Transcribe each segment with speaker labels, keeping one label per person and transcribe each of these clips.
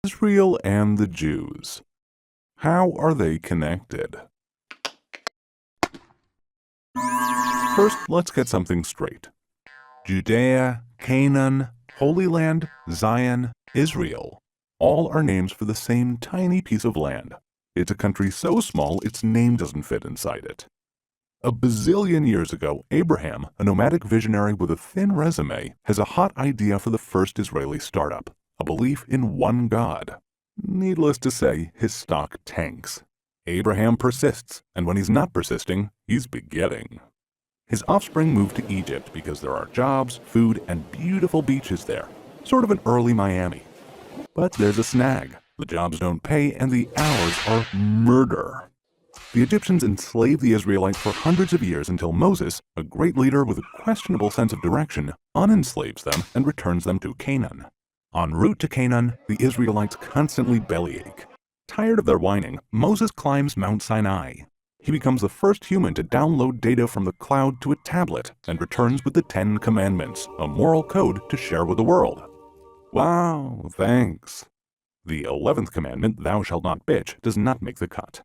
Speaker 1: Israel and the Jews. How are they connected? First, let's get something straight. Judea, Canaan, Holy Land, Zion, Israel, all are names for the same tiny piece of land. It's a country so small its name doesn't fit inside it. A bazillion years ago, Abraham, a nomadic visionary with a thin resume, has a hot idea for the first Israeli startup, a belief in one God. Needless to say, his stock tanks. Abraham persists, and when he's not persisting, he's begetting. His offspring moved to Egypt because there are jobs, food, and beautiful beaches there, sort of an early Miami. But there's a snag. The jobs don't pay, and the hours are murder. The Egyptians enslaved the Israelites for hundreds of years until Moses, a great leader with a questionable sense of direction, unenslaves them and returns them to Canaan. En route to Canaan, the Israelites constantly bellyache. Tired of their whining, Moses climbs Mount Sinai. He becomes the first human to download data from the cloud to a tablet and returns with the 10 Commandments, a moral code to share with the world. Wow, thanks. The 11th commandment, thou shalt not bitch, does not make the cut.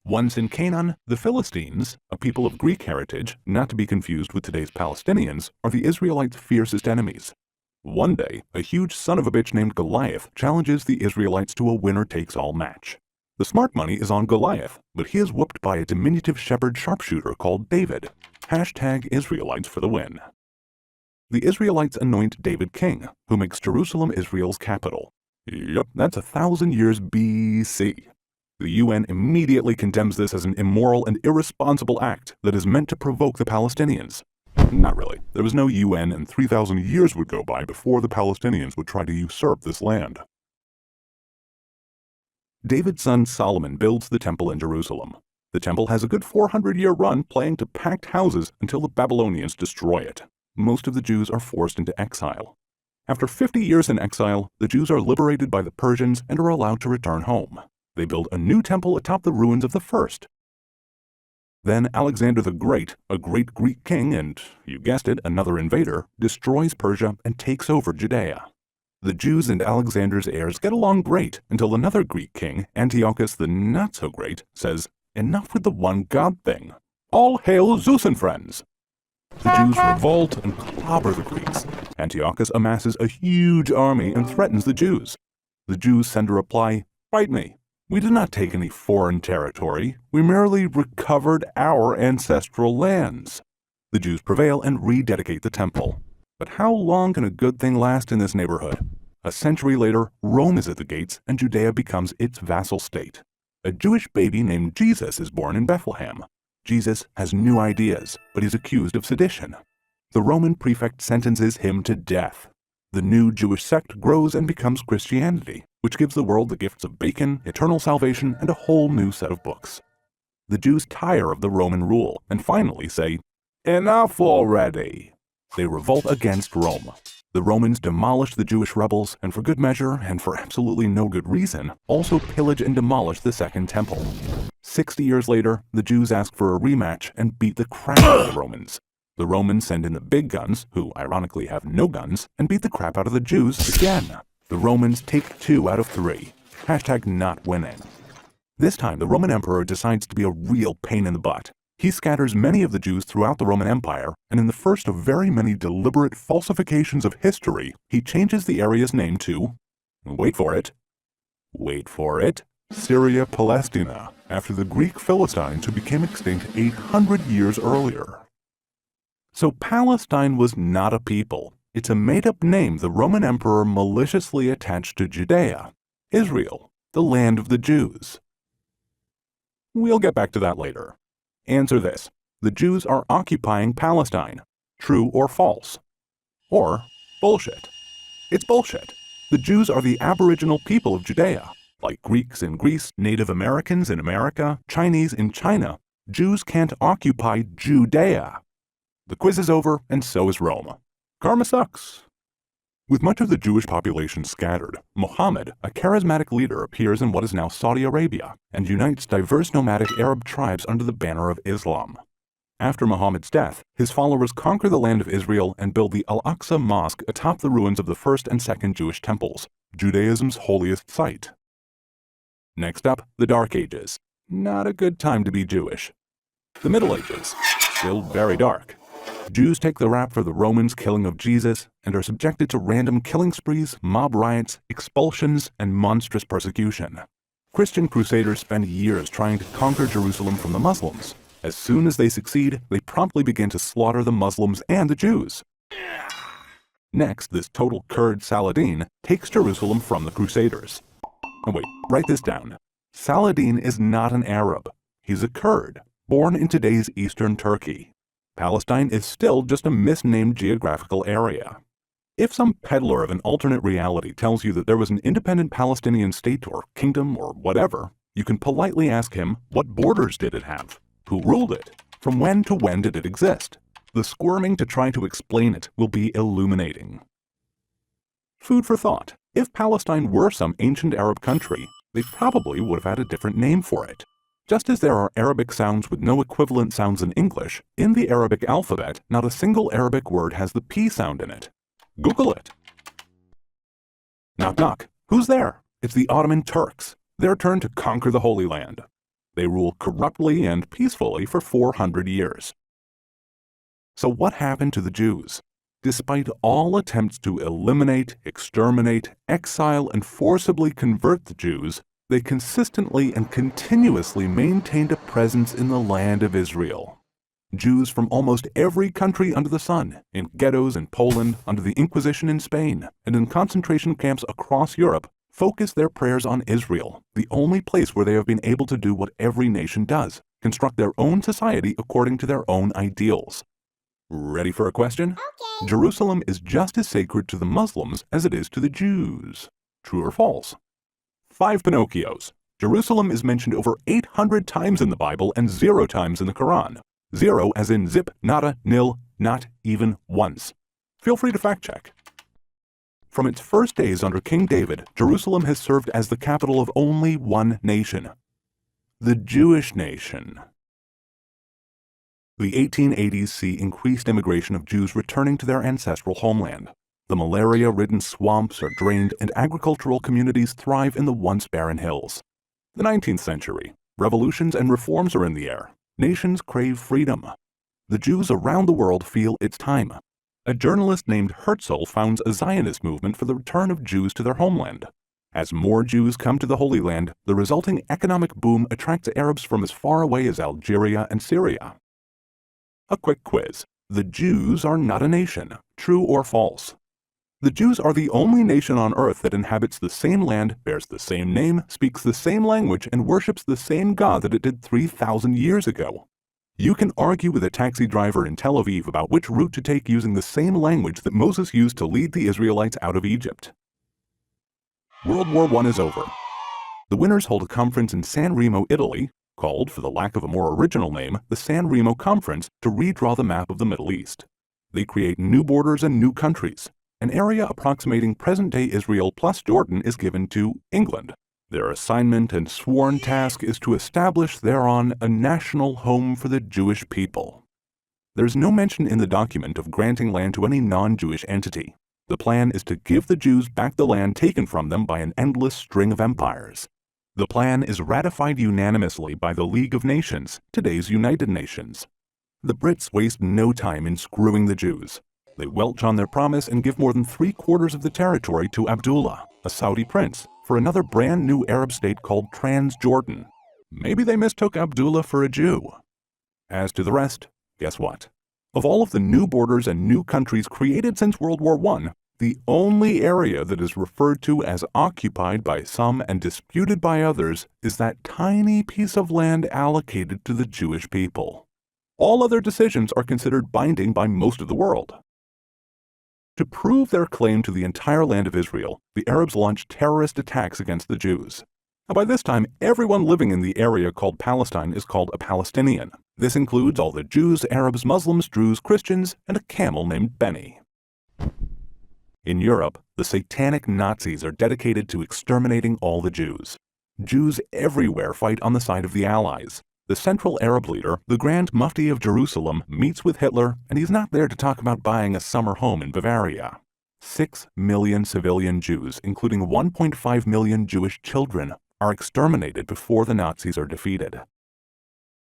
Speaker 1: Once in Canaan, the Philistines, a people of Greek heritage, not to be confused with today's Palestinians, are the Israelites' fiercest enemies. One day, a huge son of a bitch named Goliath challenges the Israelites to a winner-takes-all match. The smart money is on Goliath, but he is whooped by a diminutive shepherd sharpshooter called David. #Israelites for the win. The Israelites anoint David king, who makes Jerusalem Israel's capital. Yep, that's 1,000 years BC. The UN immediately condemns this as an immoral and irresponsible act that is meant to provoke the Palestinians. Not really. There was no UN, and 3,000 years would go by before the Palestinians would try to usurp this land. David's son Solomon builds the temple in Jerusalem. The temple has a good 400-year run, playing to packed houses until the Babylonians destroy it. Most of the Jews are forced into exile. After 50 years in exile, the Jews are liberated by the Persians and are allowed to return home. They build a new temple atop the ruins of the first. Then Alexander the Great, a great Greek king and, you guessed it, another invader, destroys Persia and takes over Judea. The Jews and Alexander's heirs get along great until another Greek king, Antiochus the Not-So-Great, says, "Enough with the one God thing. All hail Zeus and friends." The Jews revolt and clobber the Greeks. Antiochus amasses a huge army and threatens the Jews. The Jews send a reply, "Fight me. We did not take any foreign territory. We merely recovered our ancestral lands." The Jews prevail and rededicate the temple. But how long can a good thing last in this neighborhood? A century later, Rome is at the gates and Judea becomes its vassal state. A Jewish baby named Jesus is born in Bethlehem. Jesus has new ideas, but he's accused of sedition. The Roman prefect sentences him to death. The new Jewish sect grows and becomes Christianity, which gives the world the gifts of bacon, eternal salvation, and a whole new set of books. The Jews tire of the Roman rule and finally say, "Enough already!" They revolt against Rome. The Romans demolish the Jewish rebels and for good measure, and for absolutely no good reason, also pillage and demolish the Second Temple. 60 years later, the Jews ask for a rematch and beat the crap out of the Romans. The Romans send in the big guns, who ironically have no guns, and beat the crap out of the Jews again. The Romans take 2 out of 3. #not winning. This time, the Roman emperor decides to be a real pain in the butt. He scatters many of the Jews throughout the Roman Empire, and in the first of very many deliberate falsifications of history, he changes the area's name to, wait for it, Syria Palestina, after the Greek Philistines who became extinct 800 years earlier. So Palestine was not a people. It's a made-up name the Roman emperor maliciously attached to Judea, Israel, the land of the Jews. We'll get back to that later. Answer this. The Jews are occupying Palestine. True or false? Or bullshit. It's bullshit. The Jews are the aboriginal people of Judea. Like Greeks in Greece, Native Americans in America, Chinese in China, Jews can't occupy Judea. The quiz is over, and so is Rome. Karma sucks. With much of the Jewish population scattered, Muhammad, a charismatic leader, appears in what is now Saudi Arabia and unites diverse nomadic Arab tribes under the banner of Islam. After Muhammad's death, his followers conquer the land of Israel and build the Al-Aqsa Mosque atop the ruins of the first and second Jewish temples, Judaism's holiest site. Next up, the Dark Ages. Not a good time to be Jewish. The Middle Ages. Still very dark. Jews take the rap for the Romans' killing of Jesus and are subjected to random killing sprees, mob riots, expulsions, and monstrous persecution. Christian crusaders spend years trying to conquer Jerusalem from the Muslims. As soon as they succeed, they promptly begin to slaughter the Muslims and the Jews. Next, this total Kurd Saladin takes Jerusalem from the Crusaders. Oh wait, write this down. Saladin is not an Arab. He's a Kurd, born in today's eastern Turkey. Palestine is still just a misnamed geographical area. If some peddler of an alternate reality tells you that there was an independent Palestinian state or kingdom or whatever, you can politely ask him, what borders did it have? Who ruled it? From when to when did it exist? The squirming to try to explain it will be illuminating. Food for thought. If Palestine were some ancient Arab country, they probably would have had a different name for it. Just as there are Arabic sounds with no equivalent sounds in English, in the Arabic alphabet, not a single Arabic word has the P sound in it. Google it. Knock knock. Who's there? It's the Ottoman Turks. Their turn to conquer the Holy Land. They rule corruptly and peacefully for 400 years. So what happened to the Jews? Despite all attempts to eliminate, exterminate, exile, and forcibly convert the Jews, they consistently and continuously maintained a presence in the land of Israel. Jews from almost every country under the sun, in ghettos in Poland, under the Inquisition in Spain, and in concentration camps across Europe, focus their prayers on Israel, the only place where they have been able to do what every nation does, construct their own society according to their own ideals. Ready for a question?
Speaker 2: Okay.
Speaker 1: Jerusalem is just as sacred to the Muslims as it is to the Jews. True or false? 5 Pinocchios. Jerusalem is mentioned over 800 times in the Bible and 0 times in the Quran. 0 as in zip, nada, nil, not even once. Feel free to fact check. From its first days under King David, Jerusalem has served as the capital of only one nation, the Jewish nation. The 1880s see increased immigration of Jews returning to their ancestral homeland. The malaria-ridden swamps are drained and agricultural communities thrive in the once barren hills. The 19th century. Revolutions and reforms are in the air. Nations crave freedom. The Jews around the world feel it's time. A journalist named Herzl founds a Zionist movement for the return of Jews to their homeland. As more Jews come to the Holy Land, the resulting economic boom attracts Arabs from as far away as Algeria and Syria. A quick quiz. The Jews are not a nation. True or false? The Jews are the only nation on earth that inhabits the same land, bears the same name, speaks the same language, and worships the same God that it did 3,000 years ago. You can argue with a taxi driver in Tel Aviv about which route to take using the same language that Moses used to lead the Israelites out of Egypt. World War I is over. The winners hold a conference in San Remo, Italy, called, for the lack of a more original name, the San Remo Conference, to redraw the map of the Middle East. They create new borders and new countries. An area approximating present-day Israel plus Jordan is given to England. Their assignment and sworn task is to establish thereon a national home for the Jewish people. There's no mention in the document of granting land to any non-Jewish entity. The plan is to give the Jews back the land taken from them by an endless string of empires. The plan is ratified unanimously by the League of Nations, today's United Nations. The Brits waste no time in screwing the Jews. They welch on their promise and give more than 3/4 of the territory to Abdullah, a Saudi prince, for another brand new Arab state called Transjordan. Maybe they mistook Abdullah for a Jew. As to the rest, guess what? Of all of the new borders and new countries created since World War I, the only area that is referred to as occupied by some and disputed by others is that tiny piece of land allocated to the Jewish people. All other decisions are considered binding by most of the world. To prove their claim to the entire land of Israel, the Arabs launched terrorist attacks against the Jews. Now, by this time, everyone living in the area called Palestine is called a Palestinian. This includes all the Jews, Arabs, Muslims, Druze, Christians, and a camel named Benny. In Europe, the satanic Nazis are dedicated to exterminating all the Jews. Jews everywhere fight on the side of the Allies. The Central Arab leader, the Grand Mufti of Jerusalem, meets with Hitler, and he's not there to talk about buying a summer home in Bavaria. 6 million civilian Jews, including 1.5 million Jewish children, are exterminated before the Nazis are defeated.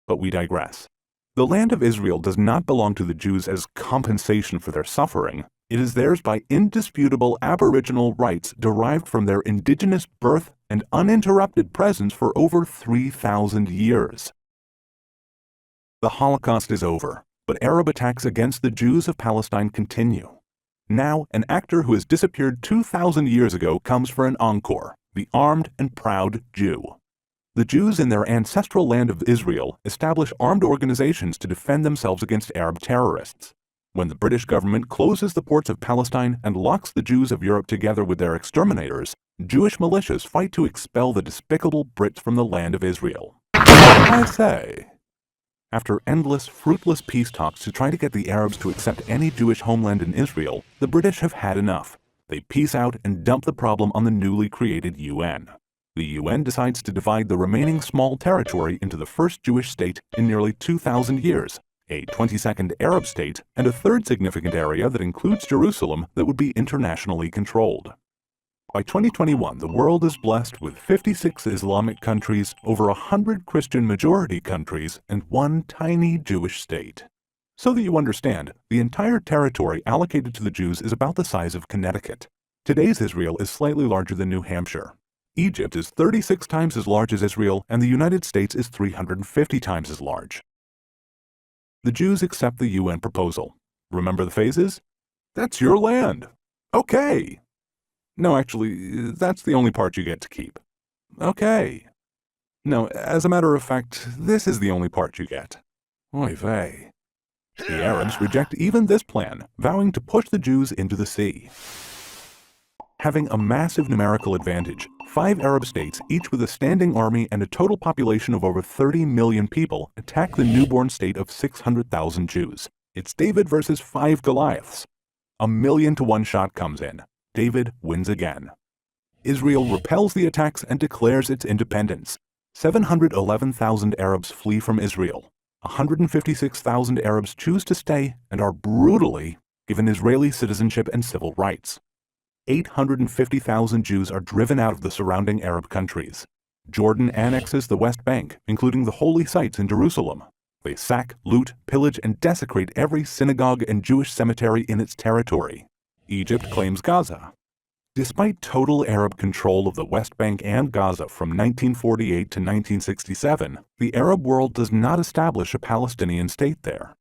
Speaker 1: But we digress. The land of Israel does not belong to the Jews as compensation for their suffering. It is theirs by indisputable aboriginal rights derived from their indigenous birth and uninterrupted presence for over 3,000 years. The Holocaust is over, but Arab attacks against the Jews of Palestine continue. Now, an actor who has disappeared 2,000 years ago comes for an encore, the armed and proud Jew. The Jews in their ancestral land of Israel establish armed organizations to defend themselves against Arab terrorists. When the British government closes the ports of Palestine and locks the Jews of Europe together with their exterminators, Jewish militias fight to expel the despicable Brits from the land of Israel. I say, after endless, fruitless peace talks to try to get the Arabs to accept any Jewish homeland in Israel, the British have had enough. They peace out and dump the problem on the newly created UN. The UN decides to divide the remaining small territory into the first Jewish state in nearly 2,000 years, a 22nd Arab state, and a third significant area that includes Jerusalem that would be internationally controlled. By 2021, the world is blessed with 56 Islamic countries, over 100 Christian majority countries, and one tiny Jewish state. So that you understand, the entire territory allocated to the Jews is about the size of Connecticut. Today's Israel is slightly larger than New Hampshire. Egypt is 36 times as large as Israel, and the United States is 350 times as large. The Jews accept the UN proposal. Remember the phases? That's your land. Okay. No, actually, that's the only part you get to keep. Okay. No, as a matter of fact, this is the only part you get. Oy vey. The Arabs reject even this plan, vowing to push the Jews into the sea. Having a massive numerical advantage, 5 Arab states, each with a standing army and a total population of over 30 million people, attack the newborn state of 600,000 Jews. It's David versus 5 Goliaths. 1,000,000 to 1 shot comes in. David wins again. Israel repels the attacks and declares its independence. 711,000 Arabs flee from Israel. 156,000 Arabs choose to stay and are brutally given Israeli citizenship and civil rights. 850,000 Jews are driven out of the surrounding Arab countries. Jordan annexes the West Bank, including the holy sites in Jerusalem. They sack, loot, pillage, and desecrate every synagogue and Jewish cemetery in its territory. Egypt claims Gaza. Despite total Arab control of the West Bank and Gaza from 1948 to 1967, the Arab world does not establish a Palestinian state there.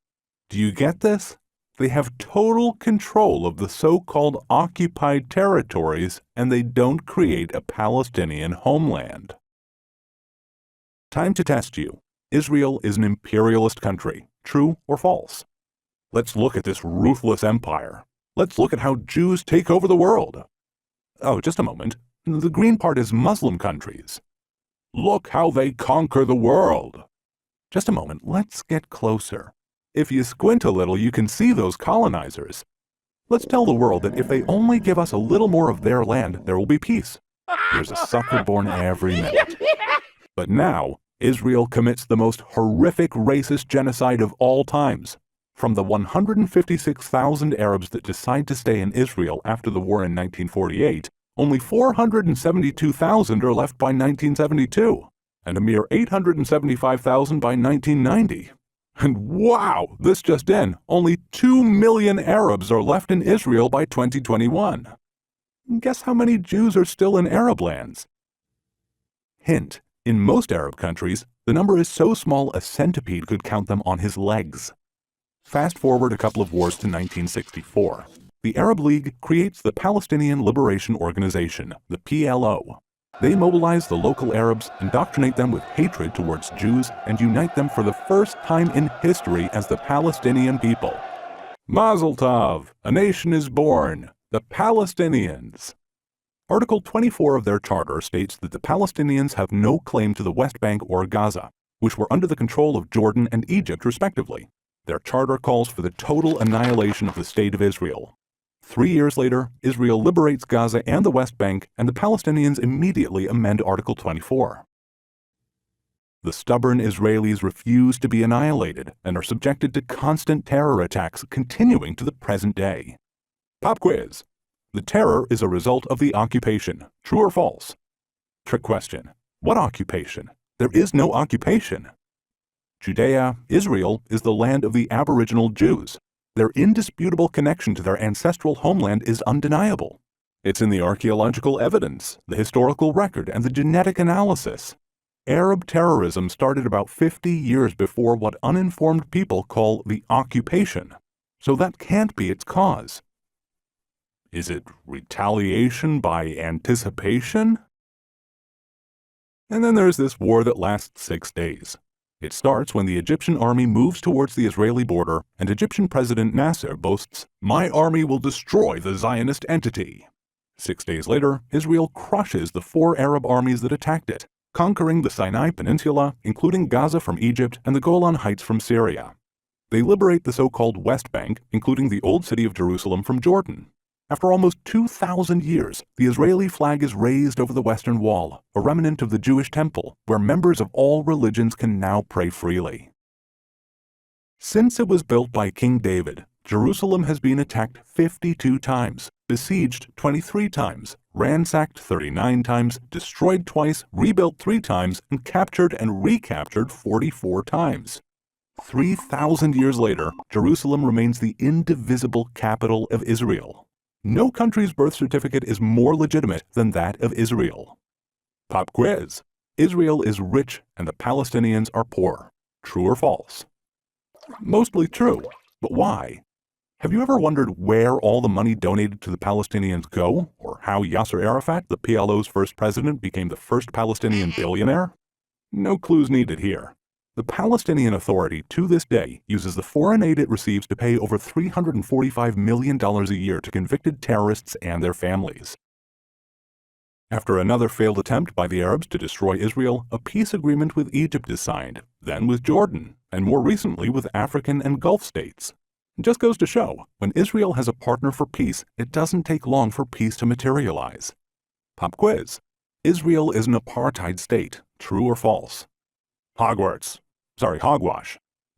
Speaker 1: Do you get this? They have total control of the so-called occupied territories, and they don't create a Palestinian homeland. Time to test you. Israel is an imperialist country. True or false? Let's look at this ruthless empire. Let's look at how Jews take over the world. Oh, just a moment. The green part is Muslim countries. Look how they conquer the world. Just a moment. Let's get closer. If you squint a little, you can see those colonizers. Let's tell the world that if they only give us a little more of their land, there will be peace. There's a sucker born every minute. But now, Israel commits the most horrific racist genocide of all times. From the 156,000 Arabs that decide to stay in Israel after the war in 1948, only 472,000 are left by 1972, and a mere 875,000 by 1990. And wow, this just in, only 2 million Arabs are left in Israel by 2021. Guess how many Jews are still in Arab lands? Hint, in most Arab countries, the number is so small a centipede could count them on his legs. Fast forward a couple of wars to 1964. The Arab League creates the Palestinian Liberation Organization, the PLO. They mobilize the local Arabs, indoctrinate them with hatred towards Jews, and unite them for the first time in history as the Palestinian people. Mazel tov! A nation is born! The Palestinians! Article 24 of their charter states that the Palestinians have no claim to the West Bank or Gaza, which were under the control of Jordan and Egypt respectively. Their charter calls for the total annihilation of the State of Israel. 3 years later, Israel liberates Gaza and the West Bank, and the Palestinians immediately amend Article 24. The stubborn Israelis refuse to be annihilated and are subjected to constant terror attacks continuing to the present day. Pop quiz. The terror is a result of the occupation. True or false? Trick question. What occupation? There is no occupation. Judea, Israel, is the land of the Aboriginal Jews. Their indisputable connection to their ancestral homeland is undeniable. It's in the archaeological evidence, the historical record, and the genetic analysis. Arab terrorism started about 50 years before what uninformed people call the occupation, so that can't be its cause. Is it retaliation by anticipation? And then there's this war that lasts 6 days. It starts when the Egyptian army moves towards the Israeli border and Egyptian President Nasser boasts, "My army will destroy the Zionist entity." 6 days later, Israel crushes the 4 Arab armies that attacked it, conquering the Sinai Peninsula, including Gaza from Egypt and the Golan Heights from Syria. They liberate the so-called West Bank, including the old city of Jerusalem, from Jordan. After almost 2,000 years, the Israeli flag is raised over the Western Wall, a remnant of the Jewish temple, where members of all religions can now pray freely. Since it was built by King David, Jerusalem has been attacked 52 times, besieged 23 times, ransacked 39 times, destroyed twice, rebuilt 3 times, and captured and recaptured 44 times. 3,000 years later, Jerusalem remains the indivisible capital of Israel. No country's birth certificate is more legitimate than that of Israel. Pop quiz. Israel is rich and the Palestinians are poor. True or false? Mostly true, but why? Have you ever wondered where all the money donated to the Palestinians go, or how Yasser Arafat, the PLO's first president, became the first Palestinian billionaire? No clues needed here. The Palestinian Authority, to this day, uses the foreign aid it receives to pay over $345 million a year to convicted terrorists and their families. After another failed attempt by the Arabs to destroy Israel, a peace agreement with Egypt is signed, then with Jordan, and more recently with African and Gulf states. It just goes to show, when Israel has a partner for peace, it doesn't take long for peace to materialize. Pop quiz. Israel is an apartheid state. True or false? Hogwash.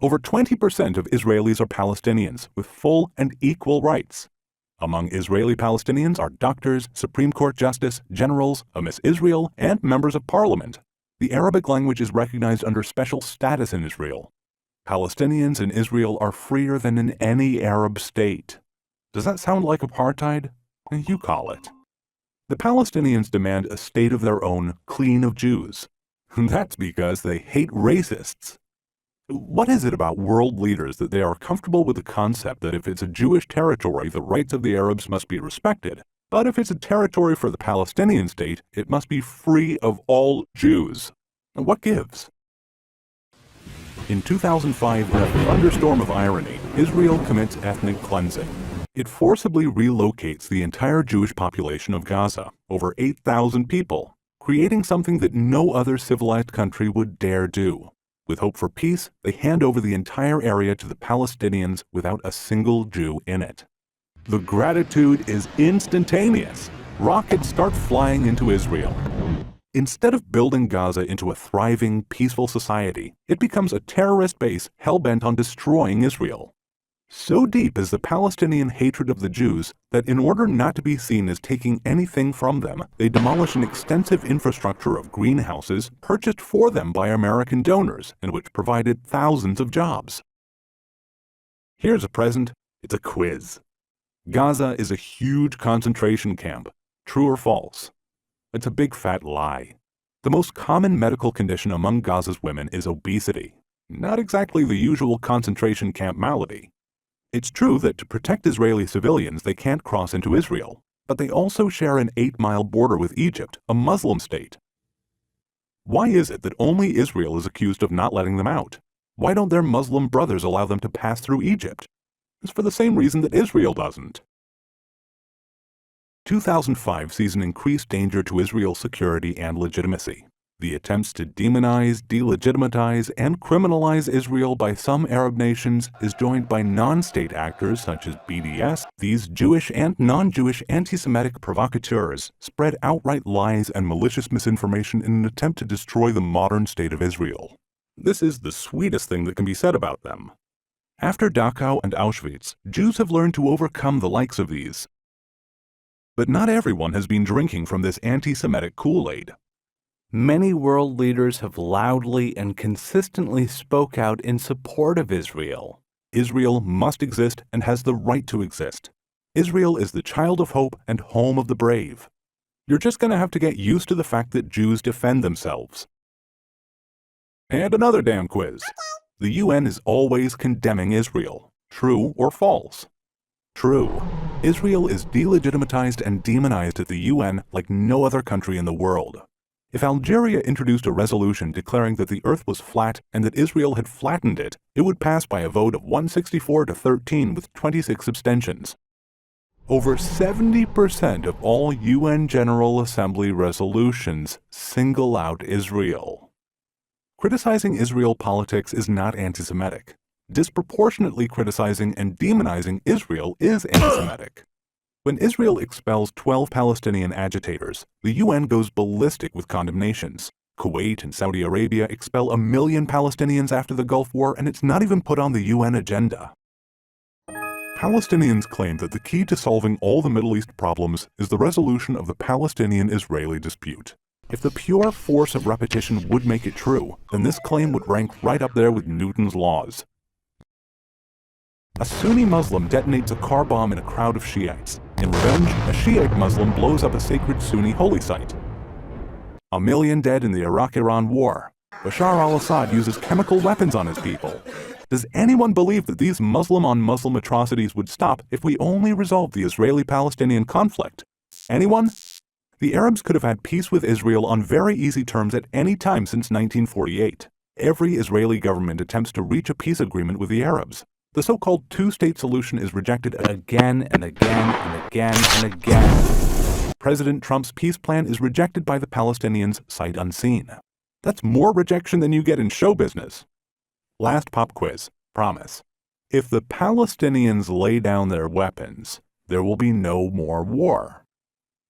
Speaker 1: Over 20% of Israelis are Palestinians with full and equal rights. Among Israeli Palestinians are doctors, Supreme Court justice, generals, a Miss Israel, and members of parliament. The Arabic language is recognized under special status in Israel. Palestinians in Israel are freer than in any Arab state. Does that sound like apartheid? You call it. The Palestinians demand a state of their own, clean of Jews. That's because they hate racists. What is it about world leaders that they are comfortable with the concept that if it's a Jewish territory, the rights of the Arabs must be respected, but if it's a territory for the Palestinian state, it must be free of all Jews? What gives? In 2005, in a thunderstorm of irony, Israel commits ethnic cleansing. It forcibly relocates the entire Jewish population of Gaza, over 8,000 people, creating something that no other civilized country would dare do. With hope for peace, they hand over the entire area to the Palestinians without a single Jew in it. The gratitude is instantaneous. Rockets start flying into Israel. Instead of building Gaza into a thriving, peaceful society, it becomes a terrorist base hell-bent on destroying Israel. So deep is the Palestinian hatred of the Jews that in order not to be seen as taking anything from them, they demolish an extensive infrastructure of greenhouses purchased for them by American donors and which provided thousands of jobs. Here's a present. It's a quiz. Gaza is a huge concentration camp. True or false? It's a big fat lie. The most common medical condition among Gaza's women is obesity. Not exactly the usual concentration camp malady. It's true that to protect Israeli civilians they can't cross into Israel, but they also share an 8-mile border with Egypt, a Muslim state. Why is it that only Israel is accused of not letting them out? Why don't their Muslim brothers allow them to pass through Egypt? It's for the same reason that Israel doesn't. 2005 sees an increased danger to Israel's security and legitimacy. The attempts to demonize, delegitimize, and criminalize Israel by some Arab nations is joined by non-state actors such as BDS. These Jewish and non-Jewish anti-Semitic provocateurs spread outright lies and malicious misinformation in an attempt to destroy the modern state of Israel. This is the sweetest thing that can be said about them. After Dachau and Auschwitz, Jews have learned to overcome the likes of these. But not everyone has been drinking from this anti-Semitic Kool-Aid.
Speaker 2: Many world leaders have loudly and consistently spoke out in support of Israel.
Speaker 1: Israel must exist and has the right to exist. Israel is the child of hope and home of the brave. You're just going to have to get used to the fact that Jews defend themselves. And another damn quiz. The UN is always condemning Israel. True or false? True. Israel is delegitimized and demonized at the UN like no other country in the world. If Algeria introduced a resolution declaring that the earth was flat and that Israel had flattened it, it would pass by a vote of 164 to 13 with 26 abstentions. Over 70% of all UN General Assembly resolutions single out Israel. Criticizing Israel politics is not anti-Semitic. Disproportionately criticizing and demonizing Israel is anti-Semitic. When Israel expels 12 Palestinian agitators, the UN goes ballistic with condemnations. Kuwait and Saudi Arabia expel 1 million Palestinians after the Gulf War, and it's not even put on the UN agenda. Palestinians claim that the key to solving all the Middle East problems is the resolution of the Palestinian-Israeli dispute. If the pure force of repetition would make it true, then this claim would rank right up there with Newton's laws. A Sunni Muslim detonates a car bomb in a crowd of Shiites. In revenge, a Shiite Muslim blows up a sacred Sunni holy site. 1 million dead in the Iraq-Iran war. Bashar al-Assad uses chemical weapons on his people. Does anyone believe that these Muslim-on-Muslim atrocities would stop if we only resolved the Israeli-Palestinian conflict? Anyone? The Arabs could have had peace with Israel on very easy terms at any time since 1948. Every Israeli government attempts to reach a peace agreement with the Arabs. The so-called two-state solution is rejected again and again and again and again. President Trump's peace plan is rejected by the Palestinians sight unseen. That's more rejection than you get in show business. Last pop quiz, promise. If the Palestinians lay down their weapons, there will be no more war.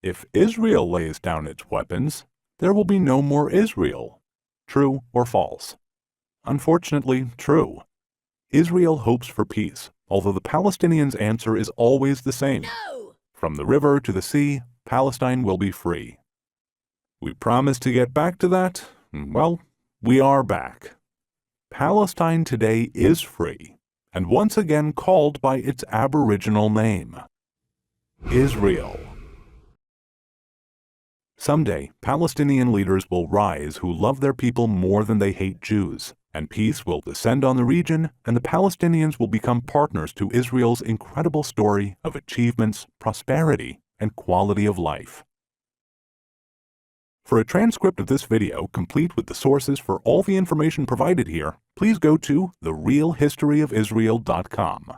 Speaker 1: If Israel lays down its weapons, there will be no more Israel. True or false? Unfortunately, true. Israel hopes for peace, although the Palestinians' answer is always the same. No! From the river to the sea, Palestine will be free. We promised to get back to that. Well, we are back. Palestine today is free, and once again called by its Aboriginal name, Israel. Someday, Palestinian leaders will rise who love their people more than they hate Jews, and peace will descend on the region, and the Palestinians will become partners to Israel's incredible story of achievements, prosperity, and quality of life. For a transcript of this video, complete with the sources for all the information provided here, please go to therealhistoryofisrael.com.